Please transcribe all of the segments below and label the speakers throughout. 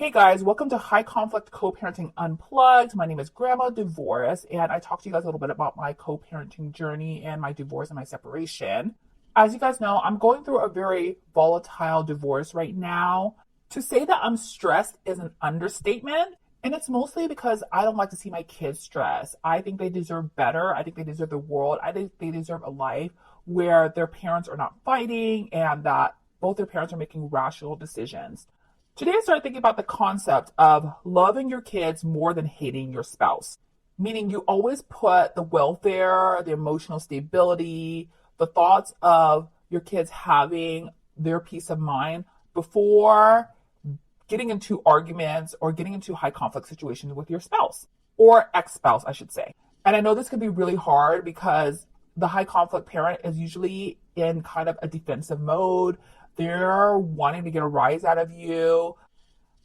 Speaker 1: Hey guys, welcome to High Conflict Co-Parenting Unplugged. My name is Grandma Divorce, and I talked to you guys a little bit about my co-parenting journey and my divorce and my separation. As you guys know, I'm going through a very volatile divorce right now. To say that I'm stressed is an understatement, and it's mostly because I don't like to see my kids stressed. I think they deserve better. I think they deserve the world. I think they deserve a life where their parents are not fighting and that both their parents are making rational decisions. Today, I started thinking about the concept of loving your kids more than hating your spouse, meaning you always put the welfare, the emotional stability, the thoughts of your kids having their peace of mind before getting into arguments or getting into high conflict situations with your spouse or ex-spouse, I should say. And I know this can be really hard because the high conflict parent is usually in kind of a defensive mode. They're wanting to get a rise out of you.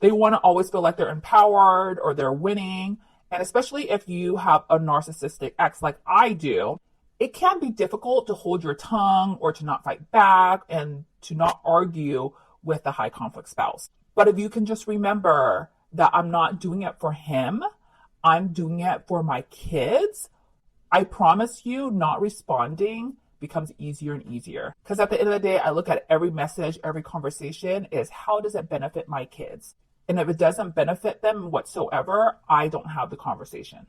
Speaker 1: They want to always feel like they're empowered or they're winning. And especially if you have a narcissistic ex like I do, it can be difficult to hold your tongue or to not fight back and to not argue with the high conflict spouse. But if you can just remember that I'm not doing it for him, I'm doing it for my kids, I promise you not responding becomes easier and easier. Because at the end of the day, I look at every message, every conversation is how does it benefit my kids? And if it doesn't benefit them whatsoever, I don't have the conversation.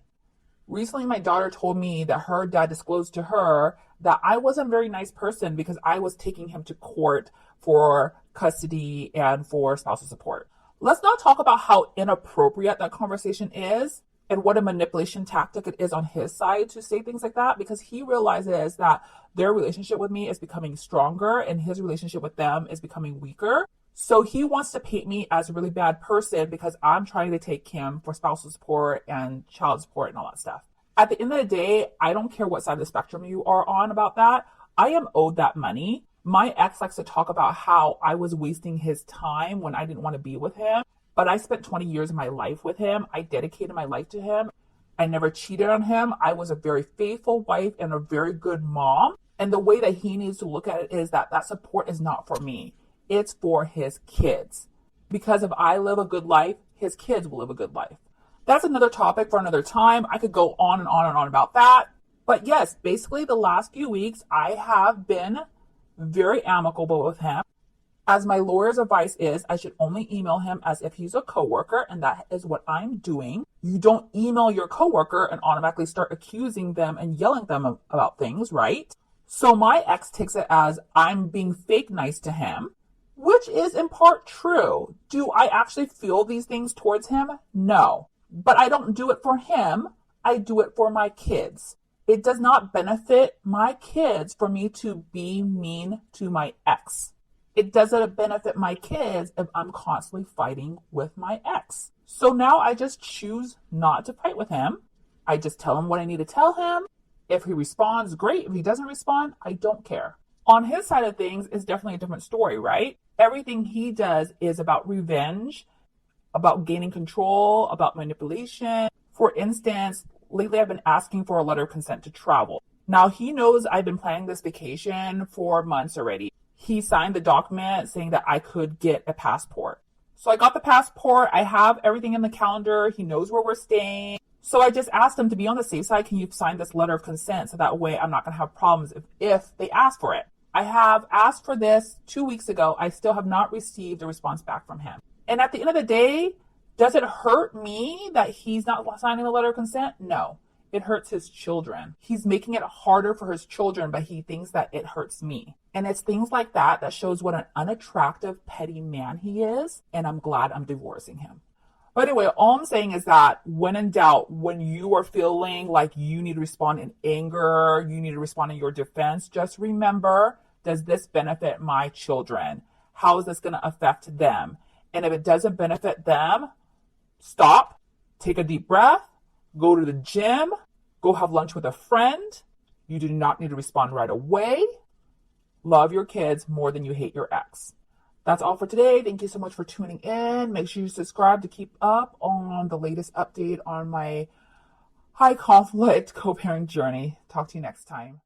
Speaker 1: Recently, my daughter told me that her dad disclosed to her that I wasn't a very nice person because I was taking him to court for custody and for spousal support. Let's not talk about how inappropriate that conversation is and what a manipulation tactic it is on his side to say things like that, because he realizes that their relationship with me is becoming stronger and his relationship with them is becoming weaker. So he wants to paint me as a really bad person because I'm trying to take him for spousal support and child support and all that stuff. At the end of the day, I don't care what side of the spectrum you are on about that. I am owed that money. My ex likes to talk about how I was wasting his time when I didn't want to be with him. But I spent 20 years of my life with him. I dedicated my life to him. I never cheated on him. I was a very faithful wife and a very good mom. And the way that he needs to look at it is that that support is not for me. It's for his kids. Because if I live a good life, his kids will live a good life. That's another topic for another time. I could go on and on and on about that. But yes, basically the last few weeks, I have been very amicable with him. As my lawyer's advice is, I should only email him as if he's a coworker, and that is what I'm doing. You don't email your coworker and automatically start accusing them and yelling at them about things, right? So my ex takes it as I'm being fake nice to him, which is in part true. Do I actually feel these things towards him? No. But I don't do it for him. I do it for my kids. It does not benefit my kids for me to be mean to my ex. It doesn't benefit my kids if I'm constantly fighting with my ex. So now I just choose not to fight with him. I just tell him what I need to tell him. If he responds, great. If he doesn't respond, I don't care. On his side of things, it's definitely a different story, right? Everything he does is about revenge, about gaining control, about manipulation. For instance, lately I've been asking for a letter of consent to travel. Now he knows I've been planning this vacation for months already. He signed the document saying that I could get a passport. So I got the passport. I have everything in the calendar. He knows where we're staying. So I just asked him to be on the safe side. Can you sign this letter of consent so that way I'm not going to have problems if they ask for it? I have asked for this 2 weeks ago. I still have not received a response back from him. And at the end of the day, does it hurt me that he's not signing the letter of consent? No. It hurts his children. He's making it harder for his children, but he thinks that it hurts me. And it's things like that that shows what an unattractive, petty man he is. And I'm glad I'm divorcing him. But anyway, all I'm saying is that when in doubt, when you are feeling like you need to respond in anger, you need to respond in your defense, just remember, does this benefit my children? How is this going to affect them? And if it doesn't benefit them, stop, take a deep breath, go to the gym, go have lunch with a friend. You do not need to respond right away. Love your kids more than you hate your ex. That's all for today. Thank you so much for tuning in. Make sure you subscribe to keep up on the latest update on my high conflict co-parent journey. Talk to you next time.